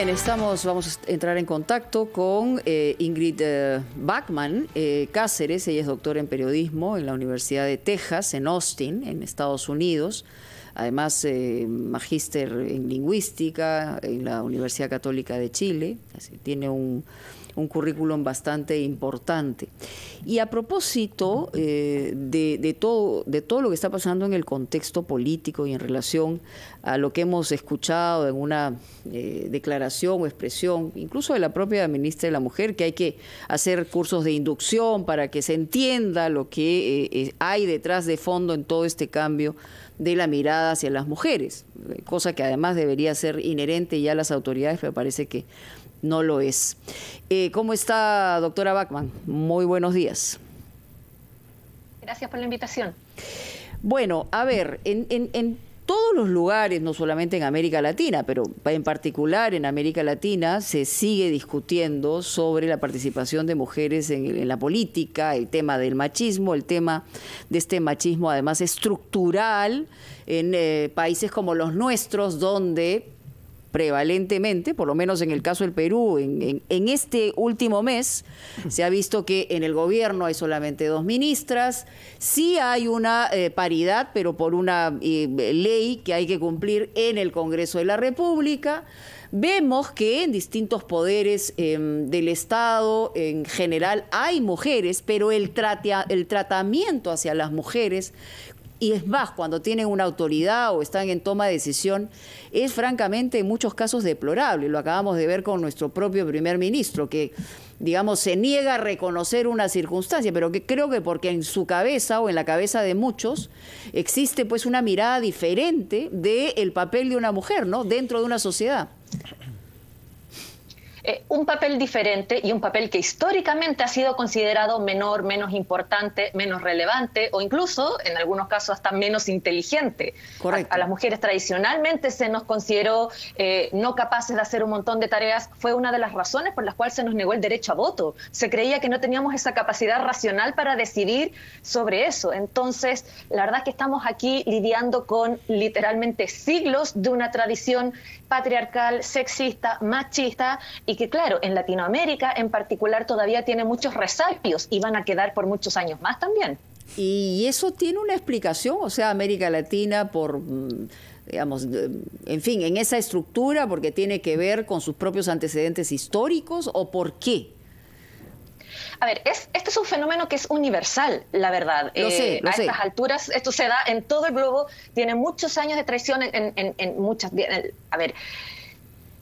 bien, vamos a entrar en contacto con Ingrid Bachmann Cáceres. Ella es doctora en periodismo en la Universidad de Texas, en Austin, en Estados Unidos. Además, magíster en lingüística en la Universidad Católica de Chile. Así, tiene un currículum bastante importante. Y a propósito de todo lo que está pasando en el contexto político y en relación a lo que hemos escuchado en una declaración o expresión, incluso de la propia ministra de la Mujer, que hay que hacer cursos de inducción para que se entienda lo que hay detrás de fondo en todo este cambio de la mirada hacia las mujeres, cosa que además debería ser inherente ya a las autoridades, pero parece que no lo es. ¿Cómo está, doctora Bachmann? Muy buenos días. Gracias por la invitación. Bueno, a ver, en todos los lugares, no solamente en América Latina, pero en particular en América Latina, se sigue discutiendo sobre la participación de mujeres en la política, el tema del machismo, el tema de este machismo además estructural en países como los nuestros, donde prevalentemente, por lo menos en el caso del Perú, en este último mes, se ha visto que en el gobierno hay solamente 2 ministras, sí hay una paridad, pero por una ley que hay que cumplir en el Congreso de la República. Vemos que en distintos poderes del Estado en general hay mujeres, pero el tratamiento hacia las mujeres, y es más, cuando tienen una autoridad o están en toma de decisión, es francamente en muchos casos deplorable. Lo acabamos de ver con nuestro propio primer ministro, que, digamos, se niega a reconocer una circunstancia, pero que creo que porque en su cabeza o en la cabeza de muchos existe pues una mirada diferente del papel de una mujer, ¿no?, dentro de una sociedad. Un papel diferente y un papel que históricamente ha sido considerado menor, menos importante, menos relevante o incluso, en algunos casos, hasta menos inteligente. Correcto. A las mujeres tradicionalmente se nos consideró no capaces de hacer un montón de tareas. Fue una de las razones por las cuales se nos negó el derecho a voto. Se creía que no teníamos esa capacidad racional para decidir sobre eso. Entonces, la verdad es que estamos aquí lidiando con literalmente siglos de una tradición patriarcal, sexista, machista, y que claro, en Latinoamérica en particular todavía tiene muchos resabios y van a quedar por muchos años más también. Y eso tiene una explicación, o sea, América Latina por, digamos, en fin, en esa estructura, porque tiene que ver con sus propios antecedentes históricos, ¿o por qué? A ver, este es un fenómeno que es universal, la verdad. Lo sé. Estas alturas, esto se da en todo el globo, tiene muchos años de traición en muchas... A ver,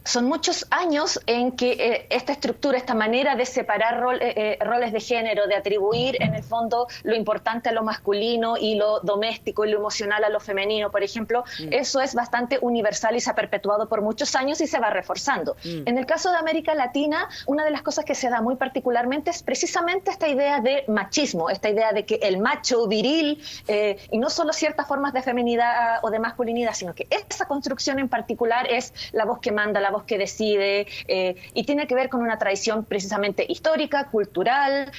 son muchos años en que esta estructura, esta manera de separar roles de género, de atribuir en el fondo lo importante a lo masculino y lo doméstico y lo emocional a lo femenino, por ejemplo, eso es bastante universal y se ha perpetuado por muchos años y se va reforzando. En el caso de América Latina, una de las cosas que se da muy particularmente es precisamente esta idea de machismo, esta idea de que el macho viril, y no solo ciertas formas de feminidad o de masculinidad, sino que esa construcción en particular es la voz que manda, la voz que decide, y tiene que ver con una tradición precisamente histórica, cultural,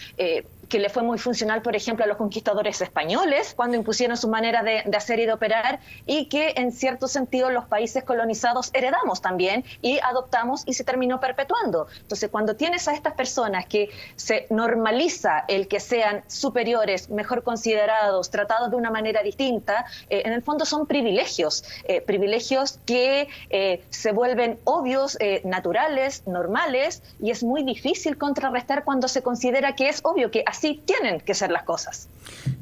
que le fue muy funcional, por ejemplo, a los conquistadores españoles cuando impusieron su manera de hacer y de operar, y que en cierto sentido los países colonizados heredamos también y adoptamos y se terminó perpetuando. Entonces, cuando tienes a estas personas que se normaliza el que sean superiores, mejor considerados, tratados de una manera distinta, en el fondo son privilegios, privilegios que se vuelven obvios, naturales, normales, y es muy difícil contrarrestar cuando se considera que es obvio que así tienen que ser las cosas.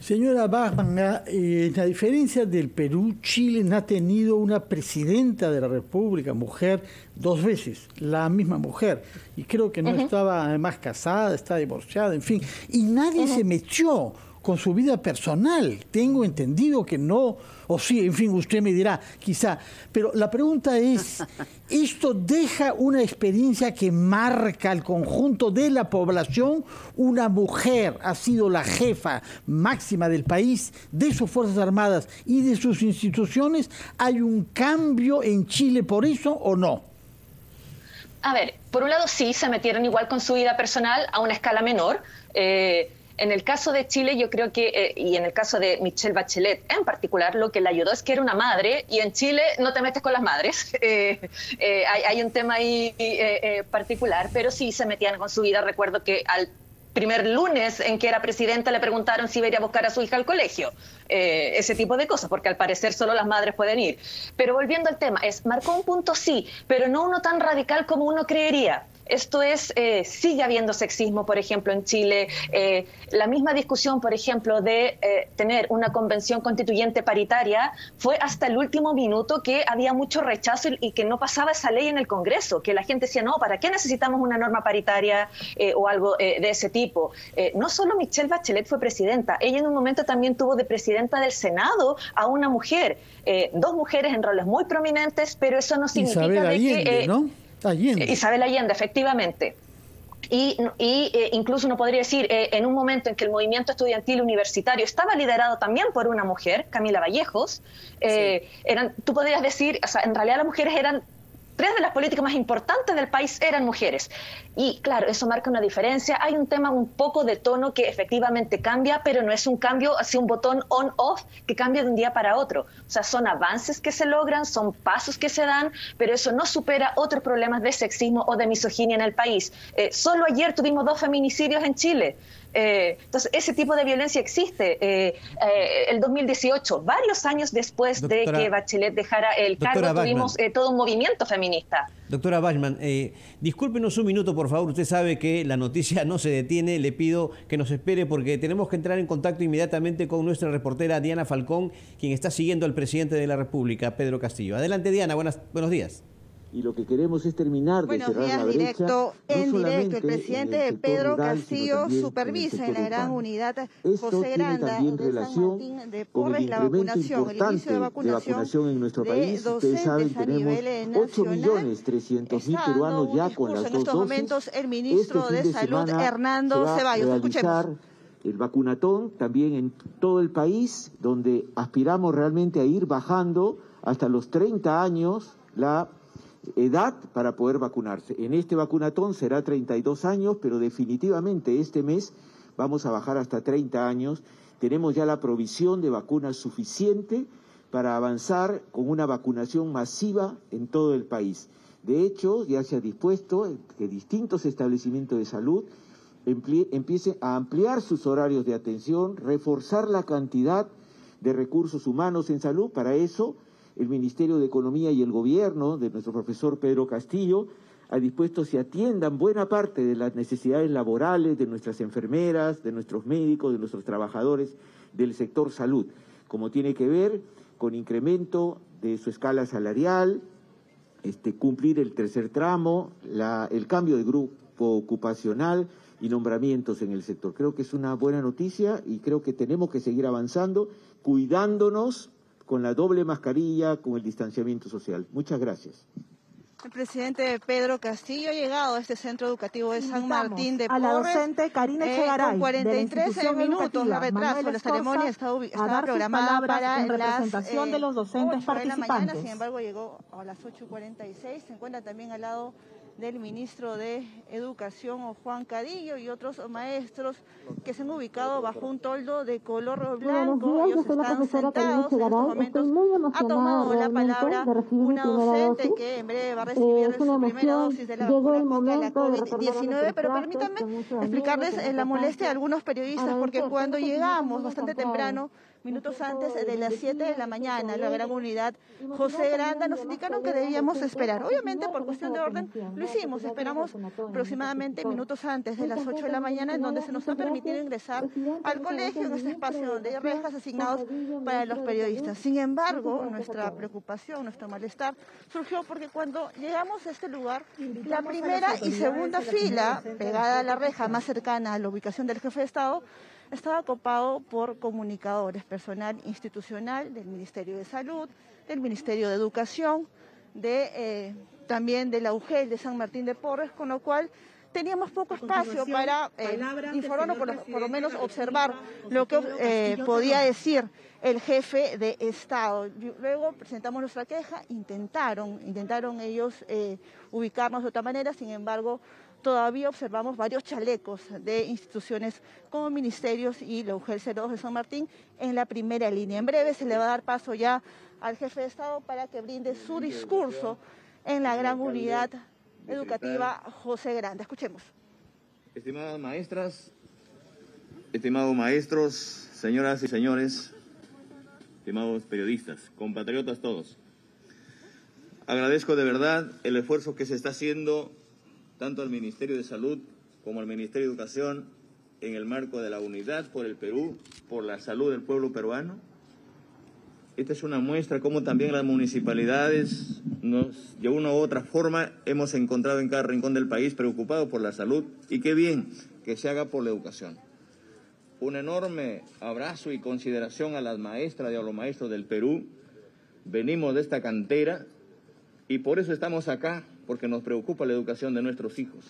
Señora Bachmann, a diferencia del Perú, Chile no ha tenido una presidenta de la República, mujer, 2 veces, la misma mujer. Y creo que no estaba además casada, está divorciada, en fin. Y nadie se metió con su vida personal. Tengo entendido que no, o sí, en fin, usted me dirá, quizá. Pero la pregunta es, ¿esto deja una experiencia que marca al conjunto de la población? Una mujer ha sido la jefa máxima del país, de sus Fuerzas Armadas y de sus instituciones. ¿Hay un cambio en Chile por eso o no? A ver, por un lado sí, se metieron igual con su vida personal a una escala menor. En el caso de Chile, yo creo que, y en el caso de Michelle Bachelet en particular, lo que le ayudó es que era una madre, y en Chile no te metes con las madres. Hay un tema ahí particular, pero sí se metían con su vida. Recuerdo que al primer lunes en que era presidenta le preguntaron si iba a ir a buscar a su hija al colegio. Ese tipo de cosas, porque al parecer solo las madres pueden ir. Pero volviendo al tema, marcó un punto sí, pero no uno tan radical como uno creería. Esto es, sigue habiendo sexismo, por ejemplo, en Chile. La misma discusión, por ejemplo, de tener una convención constituyente paritaria, fue hasta el último minuto que había mucho rechazo y que no pasaba esa ley en el Congreso, que la gente decía, no, ¿para qué necesitamos una norma paritaria o algo de ese tipo? No solo Michelle Bachelet fue presidenta, ella en un momento también tuvo de presidenta del Senado a una mujer, dos mujeres en roles muy prominentes, pero eso no significa Isabel de Allende, que... ¿no? Allende. Isabel Allende, efectivamente. Y incluso uno podría decir, en un momento en que el movimiento estudiantil universitario estaba liderado también por una mujer, Camila Vallejos, tú podrías decir, o sea, en realidad las mujeres eran... 3 de las políticas más importantes del país eran mujeres. Y claro, eso marca una diferencia. Hay un tema un poco de tono que efectivamente cambia, pero no es un cambio así, un botón on-off que cambia de un día para otro. O sea, son avances que se logran, son pasos que se dan, pero eso no supera otros problemas de sexismo o de misoginia en el país. Solo ayer tuvimos 2 feminicidios en Chile. Entonces, ese tipo de violencia existe. El 2018, varios años después de que Bachelet dejara el cargo, tuvimos todo un movimiento feminista. Doctora Bachmann, discúlpenos un minuto, por favor. Usted sabe que la noticia no se detiene. Le pido que nos espere porque tenemos que entrar en contacto inmediatamente con nuestra reportera Diana Falcón, quien está siguiendo al presidente de la República, Pedro Castillo. Adelante, Diana. Buenos días. Y lo que queremos es terminar de cerrar la brecha. En directo, el presidente Pedro Castillo supervisa en la gran unidad José Granda de San Martín de Porres la vacunación, el inicio de vacunación en nuestro país. Ustedes saben, tenemos 8.300.000 peruanos ya con las 2 dosis. En estos momentos, el ministro de Salud, Hernando Ceballos. Escuchemos. El vacunatón también en todo el país, donde aspiramos realmente a ir bajando hasta los 30 años la edad para poder vacunarse. En este vacunatón será 32 años, pero definitivamente este mes vamos a bajar hasta 30 años. Tenemos ya la provisión de vacunas suficiente para avanzar con una vacunación masiva en todo el país. De hecho, ya se ha dispuesto que distintos establecimientos de salud empiecen a ampliar sus horarios de atención, reforzar la cantidad de recursos humanos en salud. Para eso, el Ministerio de Economía y el Gobierno de nuestro profesor Pedro Castillo ha dispuesto se atiendan buena parte de las necesidades laborales de nuestras enfermeras, de nuestros médicos, de nuestros trabajadores del sector salud, como tiene que ver con incremento de su escala salarial, cumplir el tercer tramo, el cambio de grupo ocupacional y nombramientos en el sector. Creo que es una buena noticia y creo que tenemos que seguir avanzando, cuidándonos con la doble mascarilla, con el distanciamiento social. Muchas gracias. El presidente Pedro Castillo ha llegado a este centro educativo de San Martín de Porres. A la docente Karina Echegaray, con 43 minutos de retraso. La ceremonia estaba programada para en representación de los docentes 8 participantes. de la mañana, sin embargo llegó a las 8:46. Se encuentra también al lado del ministro de Educación, Juan Cadillo, y otros maestros que se han ubicado bajo un toldo de color blanco. Ellos están sentados en estos momentos. Ha tomado la palabra una docente que en breve va a recibir su primera dosis de la vacuna contra la COVID-19, pero permítanme explicarles la molestia de algunos periodistas, porque cuando llegamos bastante temprano, minutos antes de las 7 de la mañana, la gran unidad José Granda, nos indicaron que debíamos esperar. Obviamente, por cuestión de orden, lo hicimos. Esperamos aproximadamente minutos antes de las 8 de la mañana, en donde se nos ha permitido ingresar al colegio, en este espacio donde hay rejas asignados para los periodistas. Sin embargo, nuestra preocupación, nuestro malestar, surgió porque cuando llegamos a este lugar, la primera y segunda fila, pegada a la reja más cercana a la ubicación del jefe de Estado, estaba ocupado por comunicadores, personal institucional del Ministerio de Salud, del Ministerio de Educación, también de la UGEL de San Martín de Porres, con lo cual teníamos poco espacio para informar o por lo menos observar lo que podía decir el jefe de Estado. Luego presentamos nuestra queja, intentaron ellos ubicarnos de otra manera, sin embargo todavía observamos varios chalecos de instituciones como ministerios y la UGEL 02 de San Martín en la primera línea. En breve se le va a dar paso ya al jefe de Estado para que brinde su discurso en la gran unidad educativa José Granda. Escuchemos. Estimadas maestras, estimados maestros, señoras y señores, estimados periodistas, compatriotas todos. Agradezco de verdad el esfuerzo que se está haciendo tanto al Ministerio de Salud como al Ministerio de Educación en el marco de la unidad por el Perú, por la salud del pueblo peruano. Esta es una muestra cómo también las municipalidades de una u otra forma hemos encontrado en cada rincón del país preocupados por la salud, y qué bien que se haga por la educación. Un enorme abrazo y consideración a las maestras y a los maestros del Perú. Venimos de esta cantera y por eso estamos acá, porque nos preocupa la educación de nuestros hijos.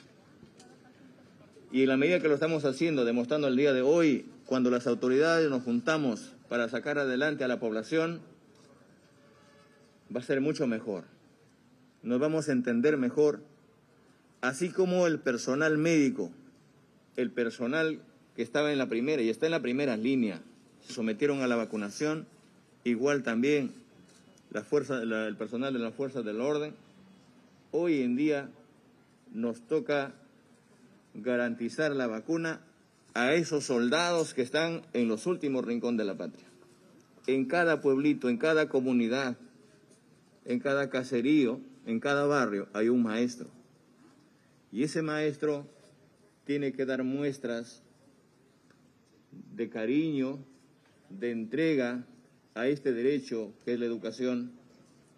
Y en la medida que lo estamos haciendo, demostrando el día de hoy, cuando las autoridades nos juntamos para sacar adelante a la población, va a ser mucho mejor. Nos vamos a entender mejor, así como el personal médico, el personal que estaba en la primera y está en la primera línea, se sometieron a la vacunación, igual también el personal de las fuerzas del orden. Hoy en día nos toca garantizar la vacuna a esos soldados que están en los últimos rincones de la patria. En cada pueblito, en cada comunidad, en cada caserío, en cada barrio hay un maestro. Y ese maestro tiene que dar muestras de cariño, de entrega a este derecho que es la educación.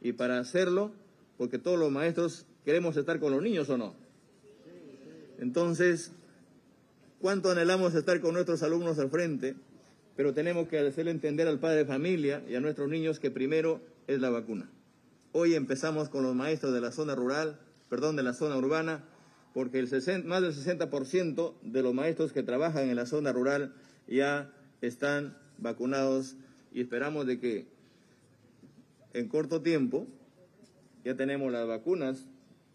Y para hacerlo, porque todos los maestros queremos estar con los niños, ¿o no? Entonces, ¿cuánto anhelamos estar con nuestros alumnos al frente? Pero tenemos que hacerle entender al padre de familia y a nuestros niños que primero es la vacuna. Hoy empezamos con los maestros de la zona rural, de la zona urbana, porque más del 60% de los maestros que trabajan en la zona rural ya están vacunados, y esperamos de que en corto tiempo ya tenemos las vacunas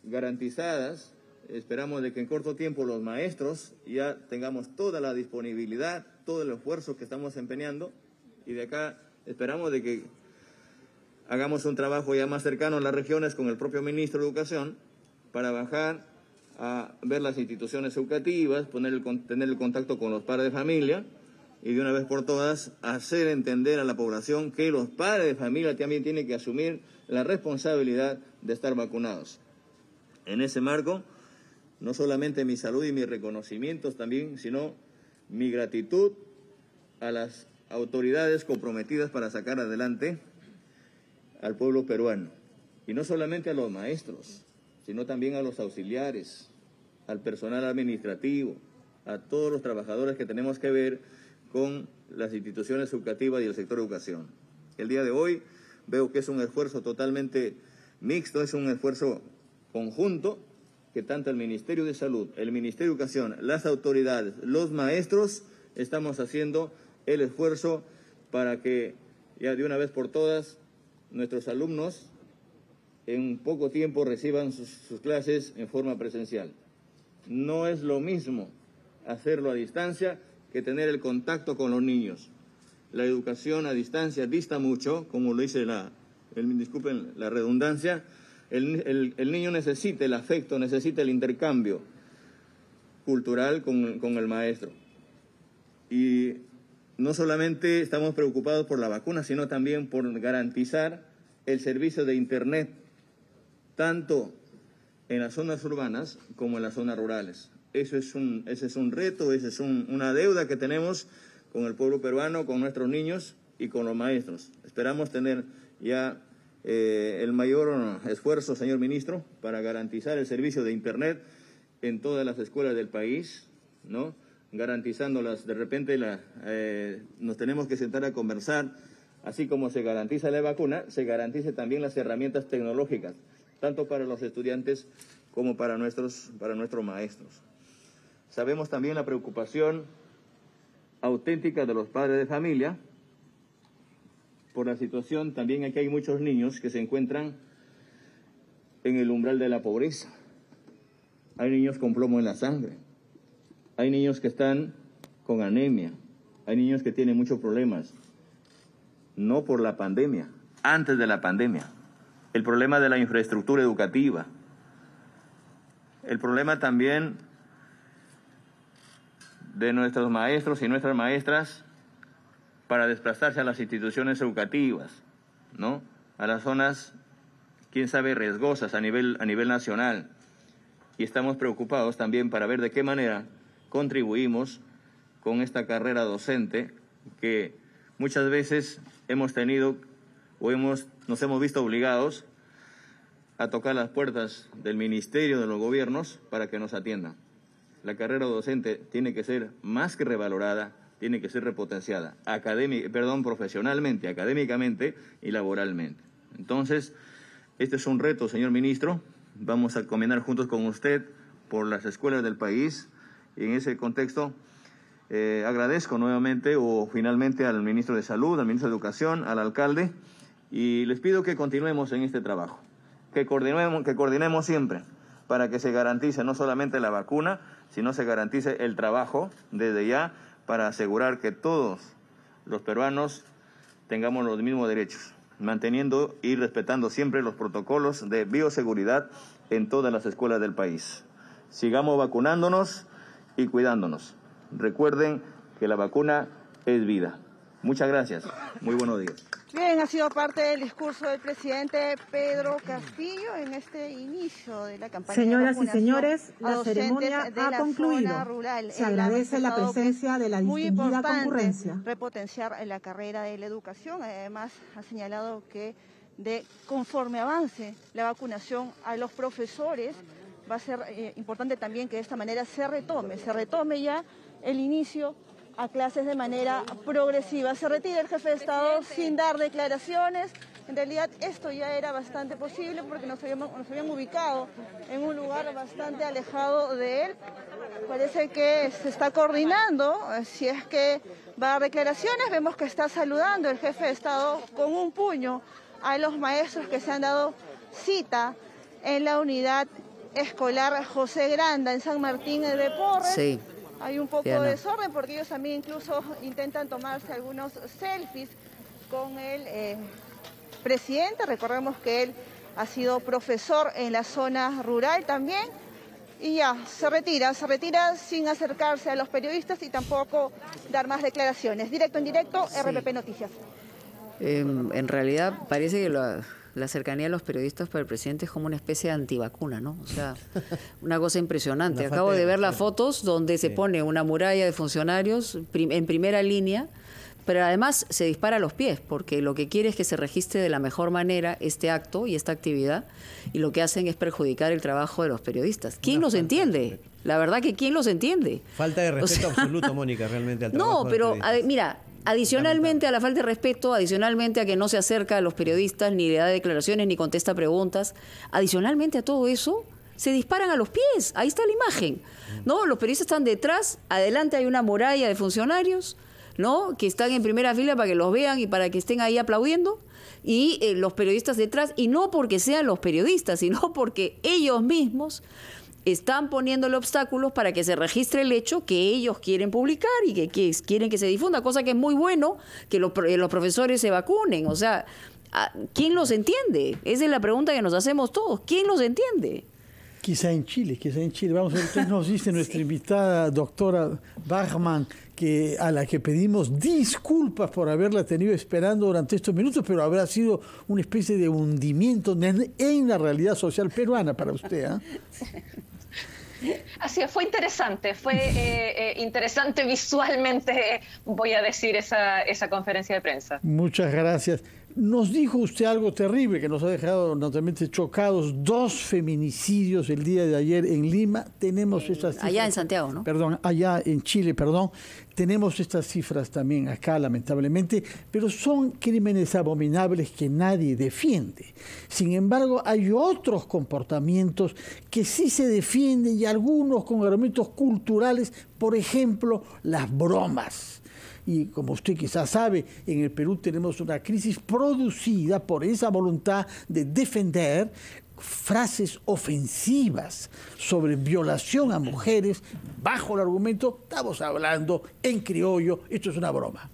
garantizadas. Esperamos de que en corto tiempo los maestros ya tengamos toda la disponibilidad, todo el esfuerzo que estamos empeñando, y de acá esperamos de que hagamos un trabajo ya más cercano en las regiones con el propio ministro de Educación para bajar a ver las instituciones educativas, tener el contacto con los padres de familia y de una vez por todas hacer entender a la población que los padres de familia también tienen que asumir la responsabilidad de estar vacunados. En ese marco, no solamente mi salud y mis reconocimientos también, sino mi gratitud a las autoridades comprometidas para sacar adelante al pueblo peruano. Y no solamente a los maestros, sino también a los auxiliares, al personal administrativo, a todos los trabajadores que tenemos que ver con las instituciones educativas y el sector educación. El día de hoy veo que es un esfuerzo totalmente mixto, es un esfuerzo conjunto, que tanto el Ministerio de Salud, el Ministerio de Educación, las autoridades, los maestros, estamos haciendo el esfuerzo para que ya de una vez por todas nuestros alumnos en poco tiempo reciban sus clases en forma presencial. No es lo mismo hacerlo a distancia que tener el contacto con los niños. La educación a distancia dista mucho, como lo dice disculpen la redundancia. El niño necesita el afecto, necesita el intercambio cultural con el maestro. Y no solamente estamos preocupados por la vacuna, sino también por garantizar el servicio de Internet, tanto en las zonas urbanas como en las zonas rurales. Ese es un reto, esa es una deuda que tenemos con el pueblo peruano, con nuestros niños y con los maestros. Esperamos tener ya el mayor esfuerzo, señor ministro, para garantizar el servicio de Internet en todas las escuelas del país, ¿no? Garantizándolas. De repente nos tenemos que sentar a conversar, así como se garantiza la vacuna, se garantice también las herramientas tecnológicas, tanto para los estudiantes como para nuestros maestros. Sabemos también la preocupación auténtica de los padres de familia por la situación. También aquí hay muchos niños que se encuentran en el umbral de la pobreza. hay niños con plomo en la sangre, hay niños que están con anemia, hay niños que tienen muchos problemas, no por la pandemia, antes de la pandemia. El problema de la infraestructura educativa, el problema también de nuestros maestros y nuestras maestras para desplazarse a las instituciones educativas, ¿no? A las zonas, quién sabe, riesgosas a nivel nacional. Y estamos preocupados también para ver de qué manera contribuimos con esta carrera docente que muchas veces hemos tenido o nos hemos visto obligados a tocar las puertas del ministerio, de los gobiernos, para que nos atiendan. La carrera docente tiene que ser más que revalorada, tiene que ser repotenciada, profesionalmente, académicamente y laboralmente. Entonces, este es un reto, señor ministro. Vamos a caminar juntos con usted por las escuelas del país. Y en ese contexto, agradezco nuevamente o finalmente al ministro de Salud, al ministro de Educación, al alcalde, y les pido que continuemos en este trabajo, que coordinemos siempre para que se garantice no solamente la vacuna, sino se garantice el trabajo desde ya para asegurar que todos los peruanos tengamos los mismos derechos, manteniendo y respetando siempre los protocolos de bioseguridad en todas las escuelas del país. Sigamos vacunándonos y cuidándonos. Recuerden que la vacuna es vida. Muchas gracias. Muy buenos días. Bien, ha sido parte del discurso del presidente Pedro Castillo en este inicio de la campaña. Señoras de y señores, a la ceremonia ha concluido. Rural. Se agradece la presencia de la distinguida concurrencia. Repotenciar la carrera de la educación. Además, ha señalado que conforme avance la vacunación a los profesores, va a ser importante también que de esta manera se retome ya el inicio a clases de manera progresiva. Se retira el jefe de Estado sin dar declaraciones. En realidad esto ya era bastante posible porque nos habían ubicado en un lugar bastante alejado de él. Parece que se está coordinando, si es que va a dar declaraciones. Vemos que está saludando el jefe de Estado con un puño a los maestros que se han dado cita en la unidad escolar José Granda en San Martín de Porres. Sí. Hay un poco de desorden porque ellos también incluso intentan tomarse algunos selfies con el presidente. Recordemos que él ha sido profesor en la zona rural también. Y ya, se retira sin acercarse a los periodistas y tampoco dar más declaraciones. Directo en directo, RPP Noticias. En realidad parece que la cercanía de los periodistas para el presidente es como una especie de antivacuna, ¿no? O sea, una cosa impresionante. Acabo de ver las fotos donde se pone una muralla de funcionarios en primera línea, pero además se dispara a los pies, porque lo que quiere es que se registre de la mejor manera este acto y esta actividad, y lo que hacen es perjudicar el trabajo de los periodistas. ¿Quién los entiende? La verdad que ¿quién los entiende? Falta de respeto absoluto, Mónica, realmente al trabajo. No, pero mira, adicionalmente a la falta de respeto, adicionalmente a que no se acerca a los periodistas, ni le da declaraciones, ni contesta preguntas, adicionalmente a todo eso, se disparan a los pies. Ahí está la imagen, ¿no? Los periodistas están detrás, adelante hay una muralla de funcionarios, ¿no? Que están en primera fila para que los vean y para que estén ahí aplaudiendo, y los periodistas detrás, y no porque sean los periodistas, sino porque ellos mismos están poniéndole obstáculos para que se registre el hecho que ellos quieren publicar y que quieren que se difunda, cosa que es muy bueno que los profesores se vacunen. O sea, ¿quién los entiende? Esa es la pregunta que nos hacemos todos. ¿Quién los entiende? Quizá en Chile. Vamos a ver qué nos dice nuestra invitada, doctora Bachmann, a la que pedimos disculpas por haberla tenido esperando durante estos minutos, pero habrá sido una especie de hundimiento en la realidad social peruana para usted, ¿eh? Así es, fue interesante visualmente, voy a decir, esa conferencia de prensa. Muchas gracias. Nos dijo usted algo terrible que nos ha dejado notablemente chocados: 2 feminicidios el día de ayer en Lima. Tenemos estas cifras. Allá en Santiago, ¿no? Perdón, allá en Chile, perdón. Tenemos estas cifras también acá, lamentablemente, pero son crímenes abominables que nadie defiende. Sin embargo, hay otros comportamientos que sí se defienden, y algunos con argumentos culturales, por ejemplo, las bromas. Y como usted quizás sabe, en el Perú tenemos una crisis producida por esa voluntad de defender frases ofensivas sobre violación a mujeres bajo el argumento, estamos hablando en criollo, esto es una broma.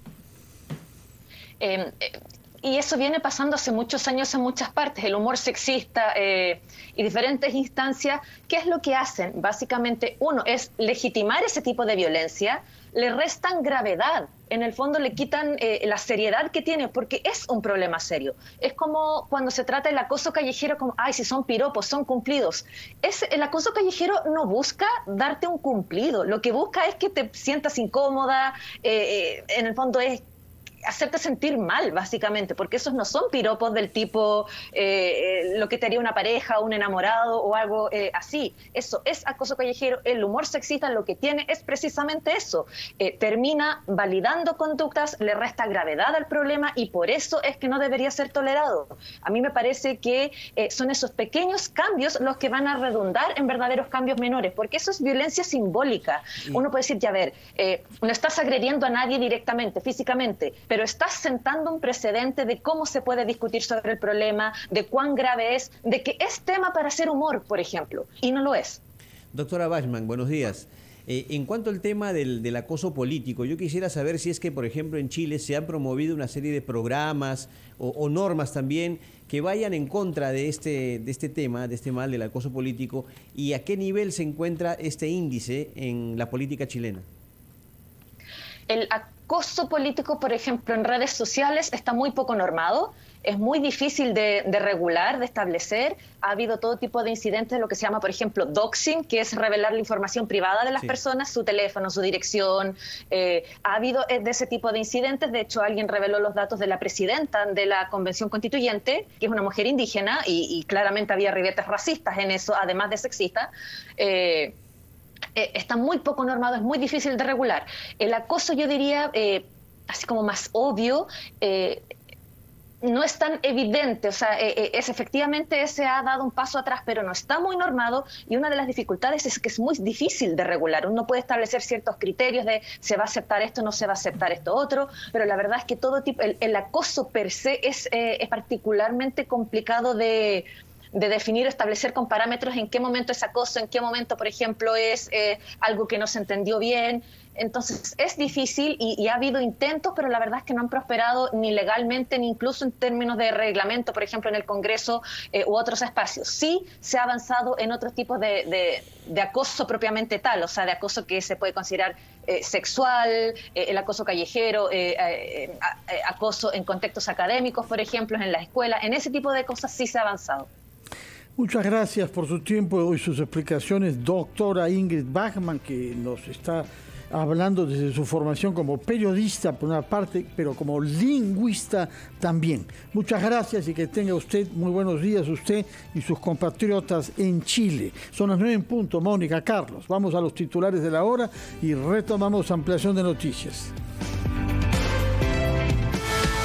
Y eso viene pasando hace muchos años en muchas partes, el humor sexista y diferentes instancias. ¿Qué es lo que hacen? Básicamente, uno, es legitimar ese tipo de violencia, le restan gravedad, en el fondo le quitan la seriedad que tiene, porque es un problema serio. Es como cuando se trata el acoso callejero, como, ay, si son piropos, son cumplidos. El acoso callejero no busca darte un cumplido, lo que busca es que te sientas incómoda, en el fondo es hacerte sentir mal, básicamente, porque esos no son piropos del tipo lo que te haría una pareja, un enamorado o algo así. Eso es acoso callejero. El humor sexista lo que tiene es precisamente eso. Termina validando conductas, le resta gravedad al problema y por eso es que no debería ser tolerado. A mí me parece que son esos pequeños cambios los que van a redundar en verdaderos cambios menores, porque eso es violencia simbólica. Uno puede decir, ya ver, no estás agrediendo a nadie directamente, físicamente, pero estás sentando un precedente de cómo se puede discutir sobre el problema, de cuán grave es, de que es tema para hacer humor, por ejemplo, y no lo es. Doctora Bachmann, buenos días. En cuanto al tema del acoso político, yo quisiera saber si es que, por ejemplo, en Chile se han promovido una serie de programas o normas también que vayan en contra de este tema, de este mal del acoso político, y a qué nivel se encuentra este índice en la política chilena. El acoso político, por ejemplo, en redes sociales está muy poco normado, es muy difícil de regular, de establecer. Ha habido todo tipo de incidentes, lo que se llama, por ejemplo, doxing, que es revelar la información privada de las personas, su teléfono, su dirección. Ha habido de ese tipo de incidentes. De hecho, alguien reveló los datos de la presidenta de la Convención Constituyente, que es una mujer indígena, y claramente había ribetes racistas en eso, además de sexistas. Está muy poco normado, es muy difícil de regular. El acoso, yo diría, así como más obvio, no es tan evidente, o sea, efectivamente se ha dado un paso atrás, pero no está muy normado, y una de las dificultades es que es muy difícil de regular. Uno puede establecer ciertos criterios de se va a aceptar esto, no se va a aceptar esto otro, pero la verdad es que todo tipo, el acoso per se es particularmente complicado de definir o establecer con parámetros en qué momento es acoso, en qué momento, por ejemplo, es algo que no se entendió bien. Entonces es difícil y ha habido intentos, pero la verdad es que no han prosperado ni legalmente ni incluso en términos de reglamento, por ejemplo, en el Congreso u otros espacios. Sí se ha avanzado en otros tipos de acoso propiamente tal, o sea, de acoso que se puede considerar sexual, el acoso callejero, acoso en contextos académicos, por ejemplo, en la escuela. En ese tipo de cosas sí se ha avanzado. Muchas gracias por su tiempo y sus explicaciones, doctora Ingrid Bachmann, que nos está hablando desde su formación como periodista por una parte, pero como lingüista también. Muchas gracias y que tenga usted muy buenos días, usted y sus compatriotas en Chile. Son las 9 en punto, Mónica, Carlos. Vamos a los titulares de la hora y retomamos ampliación de noticias.